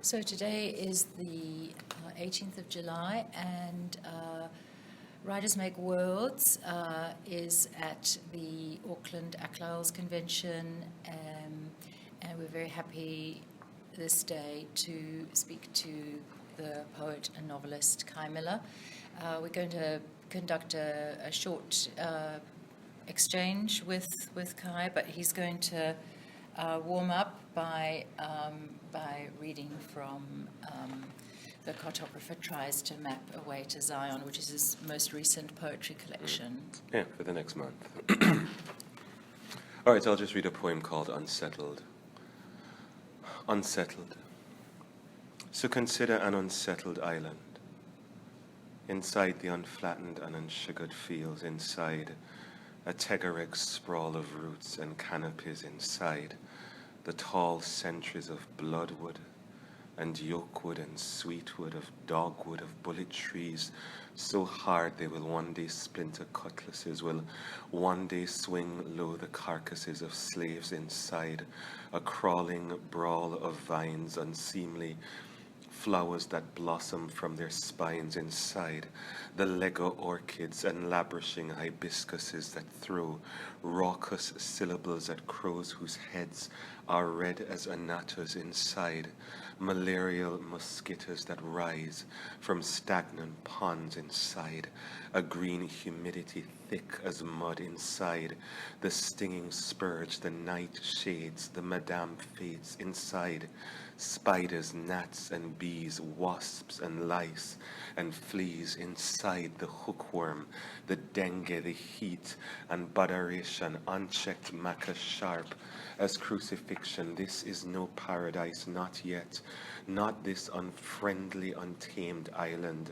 So today is the 18th of July, and Writers Make Worlds is at the Auckland ACLALS convention, and we're very happy this day to speak to the poet and novelist Kei Miller. We're going to conduct a short exchange with Kei, but he's going to warm up by reading from The Cartographer Tries to Map a Way to Zion, which is his most recent poetry collection. Yeah, for the next month. All right, so I'll just read a poem called Unsettled. Unsettled. So consider an unsettled island. Inside the unflattened and unsugared fields, inside a tegareg sprawl of roots and canopies, inside the tall centuries of bloodwood and yokewood and sweetwood, of dogwood, of bullet trees, so hard they will one day splinter cutlasses, will one day swing low the carcasses of slaves, inside a crawling brawl of vines, unseemly flowers that blossom from their spines, inside the Lego orchids and languishing hibiscuses that throw raucous syllables at crows whose heads are red as anattas, inside malarial mosquitoes that rise from stagnant ponds, inside a green humidity thick as mud, inside the stinging spurge, the night shades, the madame fates, inside spiders, gnats and bees, wasps and lice and fleas, inside the hookworm, the dengue, the heat and botheration, unchecked maca sharp as crucifixion. This is no paradise, not yet, not this unfriendly, untamed island,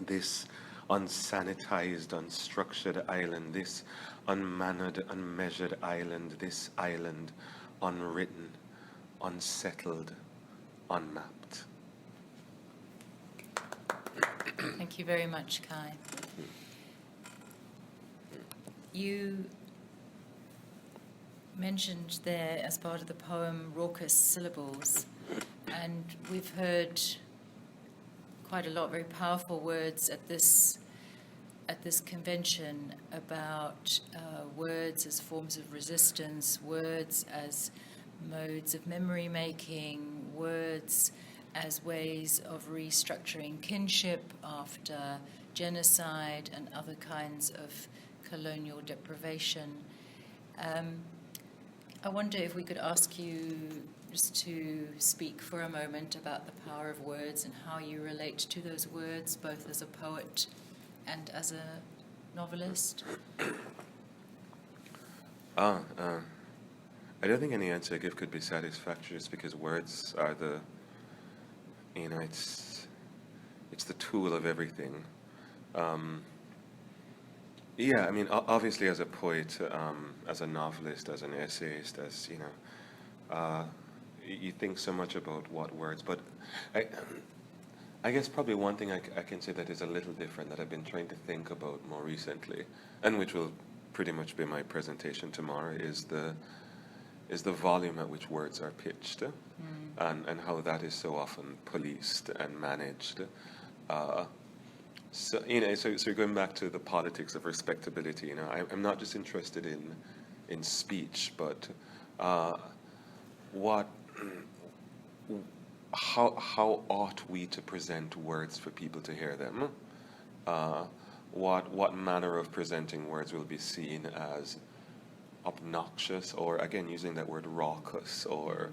this unsanitized, unstructured island, this unmannered, unmeasured island, this island unwritten, unsettled, unmapped. Thank you very much, Kei. You mentioned there, as part of the poem, raucous syllables, and we've heard quite a lot, very powerful words at this convention about words as forms of resistance, words as modes of memory making, words as ways of restructuring kinship after genocide and other kinds of colonial deprivation. I wonder if we could ask you just to speak for a moment about the power of words and how you relate to those words, both as a poet and as a novelist. I don't think any answer I give could be satisfactory, just because words are the, it's the tool of everything. Yeah, I mean, obviously as a poet, as a novelist, as an essayist, as, you think so much about what words, but I guess probably one thing I can say that is a little different, that I've been trying to think about more recently, and which will pretty much be my presentation tomorrow, is the volume at which words are pitched, and how that is so often policed and managed. So you're going back to the politics of respectability. I'm not just interested in speech, but how ought we to present words for people to hear them? What manner of presenting words will be seen as obnoxious, or again using that word raucous, or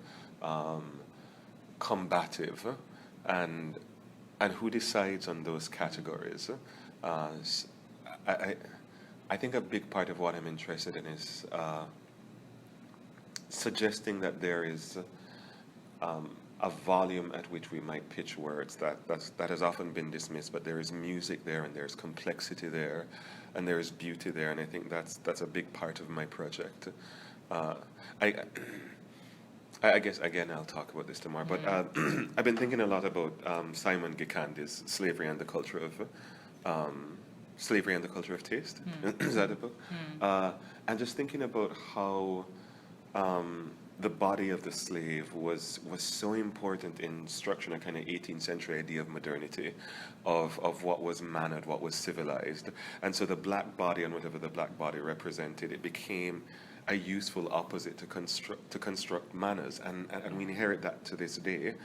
combative, and who decides on those categories? I think a big part of what I'm interested in is suggesting that there is a volume at which we might pitch words that has often been dismissed, but there is music there, and there's complexity there, and there is beauty there, and I think that's a big part of my project. I guess, again, I'll talk about this tomorrow, but I've been thinking a lot about Simon Gikandi's Slavery and the Culture of Taste. Is that a book? And just thinking about how the body of the slave was so important in structuring a kind of 18th century idea of modernity, of what was mannered, what was civilized. And so the black body and whatever the black body represented, it became a useful opposite to construct manners. And we inherit that to this day.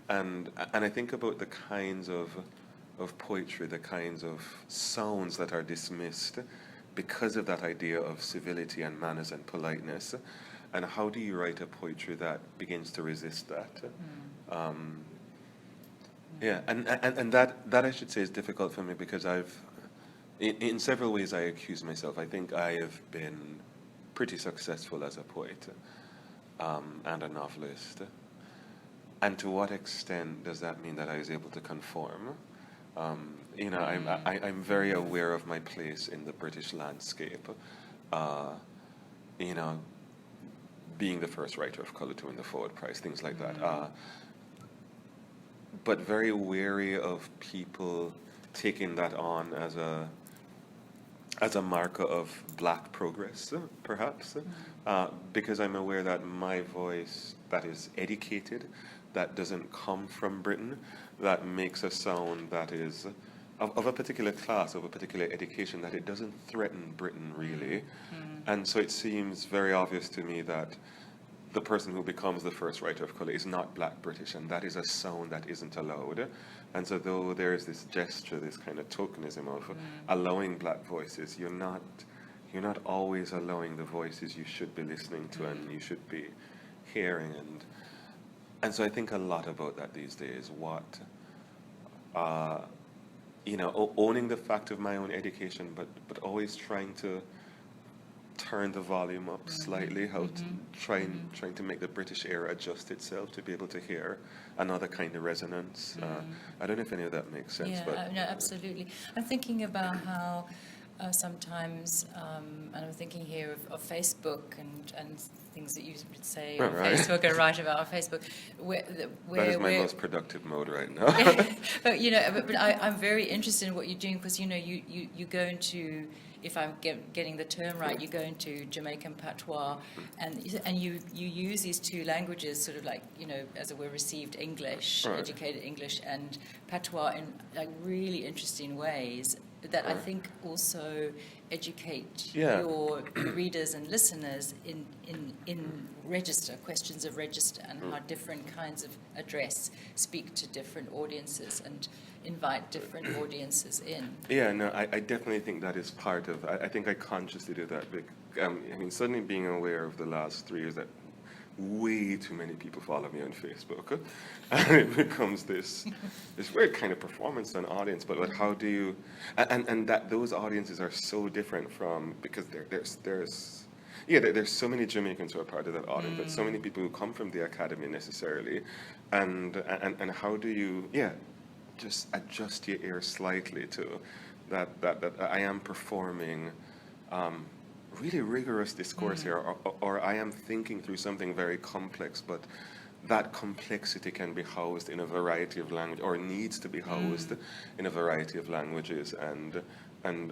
And I think about the kinds of poetry, the kinds of sounds that are dismissed because of that idea of civility and manners and politeness. And how do you write a poetry that begins to resist that? Yeah, and that I should say is difficult for me because in several ways I accuse myself. I think I have been pretty successful as a poet and a novelist. And to what extent does that mean that I was able to conform? I'm very aware of my place in the British landscape. Being the first writer of color to win the Forward Prize, things like that. But very wary of people taking that on as a marker of black progress, perhaps, because I'm aware that my voice that is educated, that doesn't come from Britain, that makes a sound that is of a particular class, of a particular education, that it doesn't threaten Britain really. And so it seems very obvious to me that the person who becomes the first writer of color is not black British, and that is a sound that isn't allowed. And so though there is this gesture, this kind of tokenism of allowing black voices, you're not always allowing the voices you should be listening to and you should be hearing. And so I think a lot about that these days, owning the fact of my own education, but always trying to turn the volume up slightly, trying to make the British ear adjust itself to be able to hear another kind of resonance. I don't know if any of that makes sense. Yeah, but no, absolutely. I'm thinking about how sometimes, and I'm thinking here of Facebook and things that you would say on Facebook and write about on Facebook. That is my most productive mode right now. but I'm very interested in what you're doing because you go into, if I'm getting the term right, you go into Jamaican patois, and you use these two languages, sort of like as it were, received English, educated English, and patois in like really interesting ways that I think also educate your readers and listeners in register, questions of register, and how different kinds of address speak to different audiences and invite different audiences in. Yeah, no, I definitely think that is part of, I think I consciously do that. Suddenly being aware of the last 3 years that way too many people follow me on Facebook, and it becomes this weird kind of performance on audience. But how do you, and that those audiences are so different from, because there's so many Jamaicans who are part of that audience, there's so many people who come from the academy necessarily, and how do you just adjust your ear slightly to that I am performing really rigorous discourse here, or I am thinking through something very complex, but that complexity can be housed in a variety of language, or needs to be housed in a variety of languages, and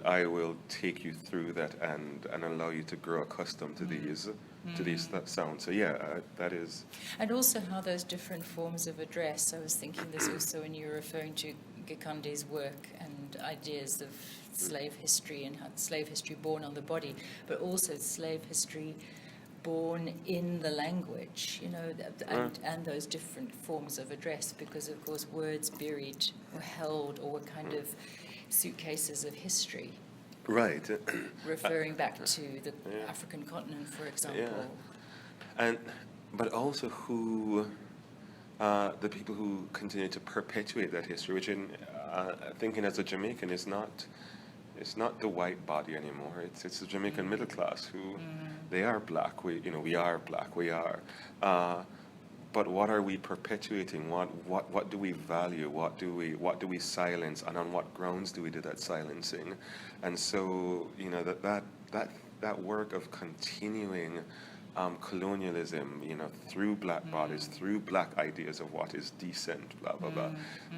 I will take you through that and allow you to grow accustomed to these sounds. So that is. And also how those different forms of address. I was thinking this also when you were referring to Gikande's work and ideas of slave history and how slave history born on the body, but also slave history born in the language, and those different forms of address, because of course words buried or held or were kind of suitcases of history. Right. Referring back to the African continent, for example. Yeah. But also who, the people who continue to perpetuate that history, which thinking as a Jamaican is not, it's not the white body anymore. It's the Jamaican middle class who, they are black. We are black. We are. But what are we perpetuating? What do we value? What do we silence? And on what grounds do we do that silencing? And so that work of continuing colonialism, through black bodies, through black ideas of what is decent, blah blah blah.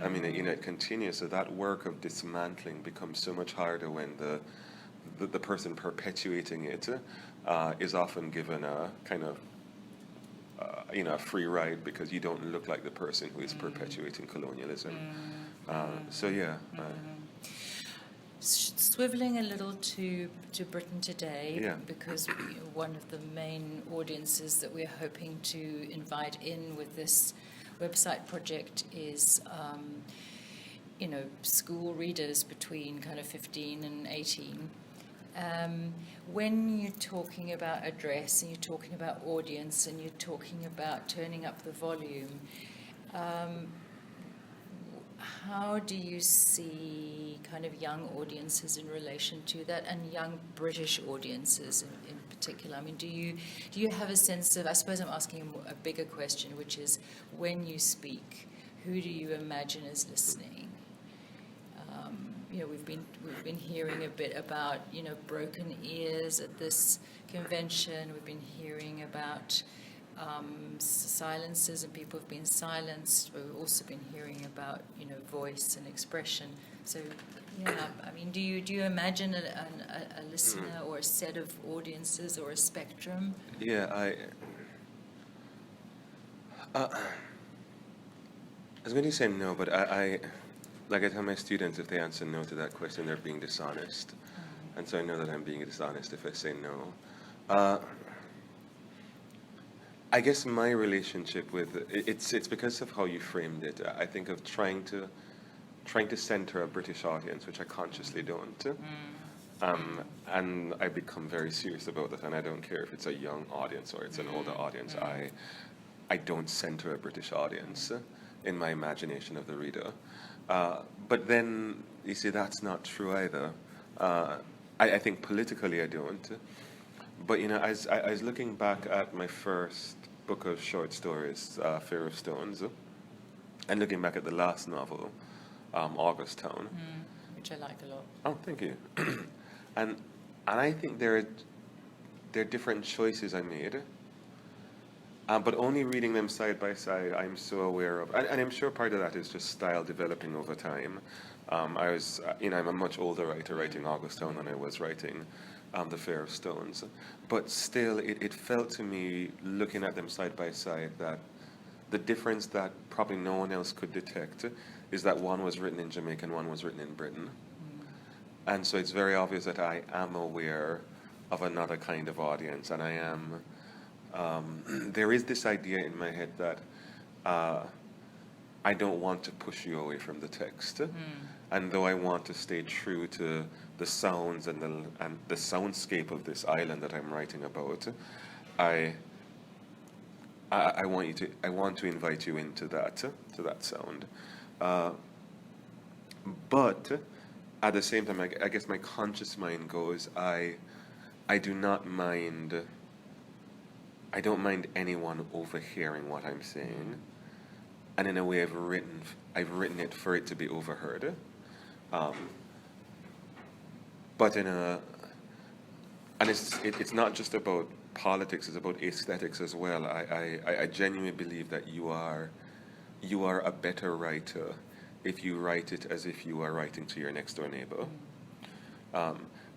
I mean, it continues. So that work of dismantling becomes so much harder when the person perpetuating it is often given a kind of a free ride because you don't look like the person who is perpetuating colonialism. So yeah. Swiveling a little to Britain today, Yeah. because one of the main audiences that we're hoping to invite in with this website project is, school readers between kind of 15 and 18. When you're talking about address and you're talking about audience and you're talking about turning up the volume, how do you see kind of young audiences in relation to that, and young British audiences in particular? I mean, do you have a sense of, I suppose I'm asking a bigger question, which is, when you speak, who do you imagine is listening? We've been hearing a bit about, broken ears at this convention. We've been hearing about silences, and people have been silenced. We've also been hearing about, voice and expression. So, yeah, I mean, do you imagine a listener or a set of audiences or a spectrum? Yeah, I was going to say no, but I like I tell my students, if they answer no to that question, they're being dishonest. And so I know that I'm being dishonest if I say no. I guess my relationship with it's because of how you framed it. I think of trying to center a British audience, which I consciously don't. And I become very serious about that, and I don't care if it's a young audience or it's an older audience. I don't center a British audience in my imagination of the reader. But then, you see, that's not true either. I think politically I don't. But, as I was looking back at my first book of short stories, Fear of Stones, and looking back at the last novel, August Town. Which I like a lot. Oh, thank you. and I think there are different choices I made. But only reading them side by side, I'm so aware of, and I'm sure part of that is just style developing over time. I'm a much older writer writing August Town than I was writing The Fear of Stones. But still, it felt to me, looking at them side by side, that the difference that probably no one else could detect is that one was written in Jamaica and one was written in Britain. And so it's very obvious that I am aware of another kind of audience, and I am... there is this idea in my head that I don't want to push you away from the text, and though I want to stay true to the sounds and the soundscape of this island that I'm writing about, I want to invite you into that sound, but at the same time, I guess my conscious mind goes, I do not mind. I don't mind anyone overhearing what I'm saying, and in a way, I've written it for it to be overheard. But it's not just about politics; it's about aesthetics as well. I genuinely believe that you are a better writer if you write it as if you are writing to your next door neighbor,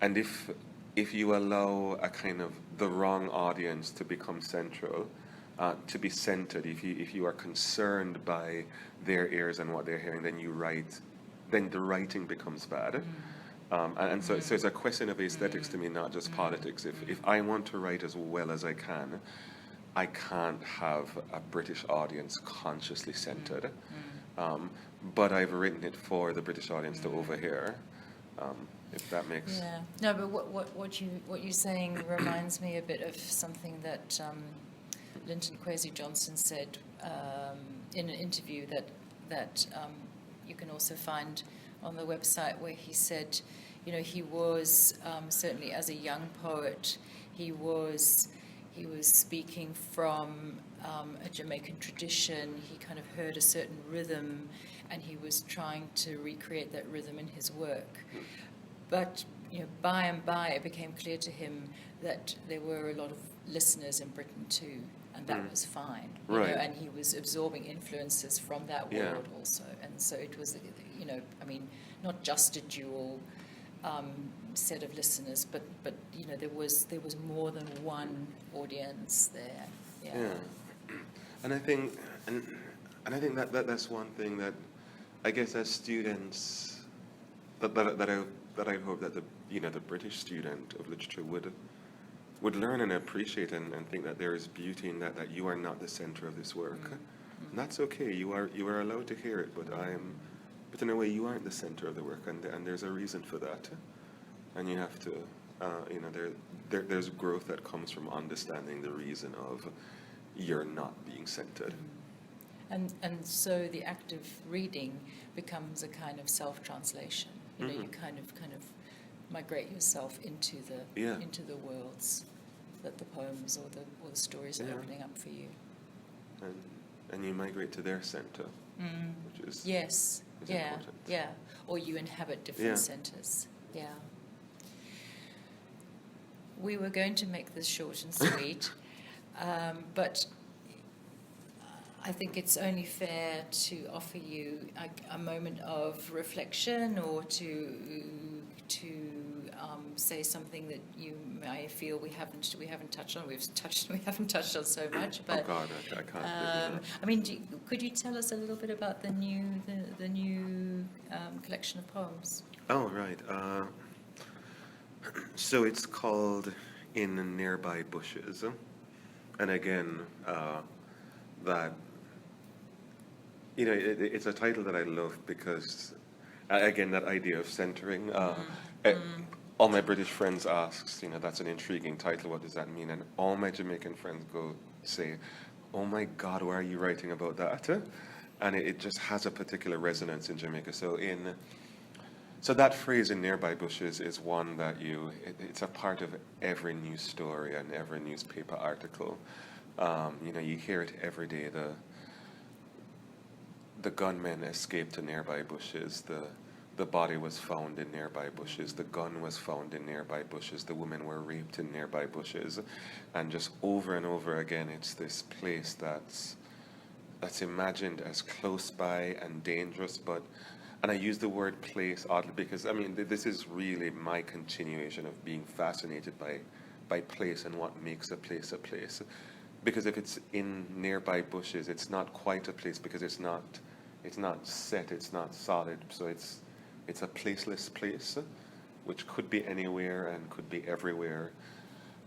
and if you allow a kind of the wrong audience to become central, to be centered, if you are concerned by their ears and what they're hearing, then the writing becomes bad. And so it's a question of aesthetics to me, not just politics. If I want to write as well as I can, I can't have a British audience consciously centered. But I've written it for the British audience to overhear. If that makes... Yeah. No, but what you're saying reminds me a bit of something that Lynch and Johnson said in an interview that you can also find on the website, where he said, he was certainly as a young poet, he was speaking from a Jamaican tradition. He kind of heard a certain rhythm, and he was trying to recreate that rhythm in his work. But by and by, it became clear to him that there were a lot of listeners in Britain too, and that was fine. Right. And he was absorbing influences from that world also. And so it was, not just a dual set of listeners, but there was more than one audience there. Yeah. And I think, and I think that's one thing that I guess as students that I hope that the British student of literature would learn and appreciate and think that there is beauty in that you are not the center of this work. And that's okay. You are allowed to hear it, but in a way you aren't the center of the work, and there's a reason for that. And you have to, there's growth that comes from understanding the reason of you're not being centered. And so the act of reading becomes a kind of self-translation. You know, you kind of migrate yourself into the worlds that the poems or the stories are opening up for you. And you migrate to their center, which is important. Yeah. Or you inhabit different centers. Yeah. We were going to make this short and sweet, but I think it's only fair to offer you a moment of reflection, or to say something that you may feel we haven't touched on. We haven't touched on so much, but oh God, I can't. I mean, could you tell us a little bit about the new collection of poems? Oh right. So it's called In Nearby Bushes, and again, that. It's a title that I love because, again, that idea of centering. All my British friends asks, that's an intriguing title. What does that mean? And all my Jamaican friends say, "Oh my God, why are you writing about that?" And it just has a particular resonance in Jamaica. So that phrase "in nearby bushes" is one that it's a part of every news story and every newspaper article. You hear it every day. The gunmen escaped to nearby bushes. The body was found in nearby bushes. The gun was found in nearby bushes. The women were raped in nearby bushes. And just over and over again, it's this place that's imagined as close by and dangerous. And I use the word place oddly because, this is really my continuation of being fascinated by place and what makes a place a place. Because if it's in nearby bushes, it's not quite a place because it's not set, it's not solid. So it's a placeless place, which could be anywhere and could be everywhere.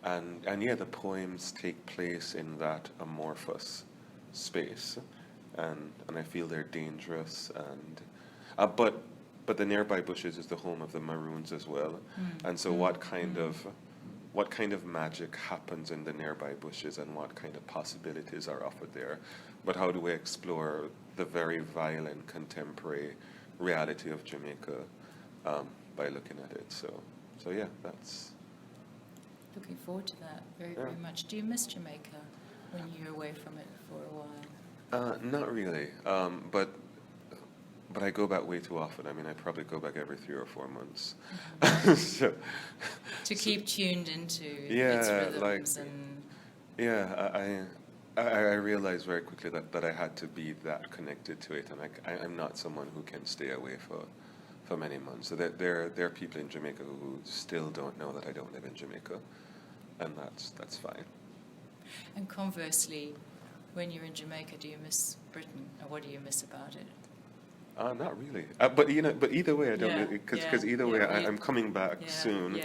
And the poems take place in that amorphous space, and I feel they're dangerous. And but the nearby bushes is the home of the Maroons as well. And so what kind of magic happens in the nearby bushes, and what kind of possibilities are offered there? But how do we explore the very violent contemporary reality of Jamaica by looking at it? So yeah, that's... Looking forward to that very much. Do you miss Jamaica when you're away from it for a while? Not really, but I go back way too often. I probably go back every 3 or 4 months. To keep tuned into its rhythms I realized very quickly that I had to be that connected to it, and I'm not someone who can stay away for many months. So there are people in Jamaica who still don't know that I don't live in Jamaica, and that's fine. And conversely, when you're in Jamaica, do you miss Britain, or what do you miss about it? Not really. But either way, I don't, because either way, I'm coming back soon.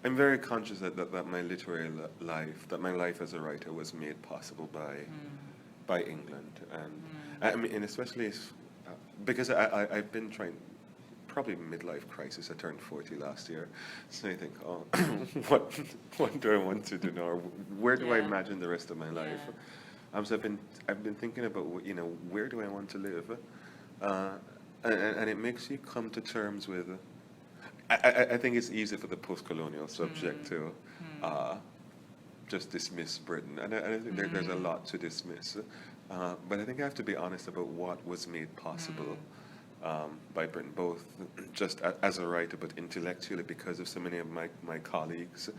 I'm very conscious that my literary life, that my life as a writer, was made possible by England, and especially because I've been trying. Probably midlife crisis. I turned 40 last year, so I think, what do I want to do now? Or where do I imagine the rest of my life? So I've been thinking about where do I want to live, and it makes you come to terms with. I think it's easy for the post-colonial subject to just dismiss Britain, and I think there's a lot to dismiss, but I think I have to be honest about what was made possible by Britain, both just as a writer, but intellectually because of so many of my colleagues.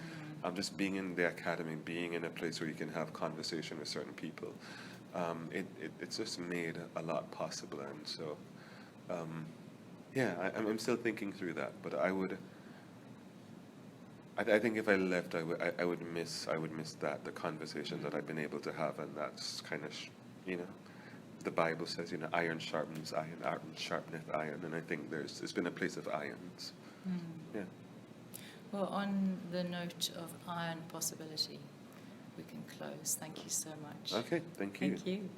Just being in the academy, being in a place where you can have conversation with certain people, it's just made a lot possible. And so, I'm still thinking through that, but I think if I left, I would miss that, the conversations that I've been able to have, and that's kind of, the Bible says, iron sharpens iron, iron sharpeneth iron, and I think it's been a place of irons. Yeah. Well, on the note of iron possibility, we can close. Thank you so much. Okay, thank you. Thank you.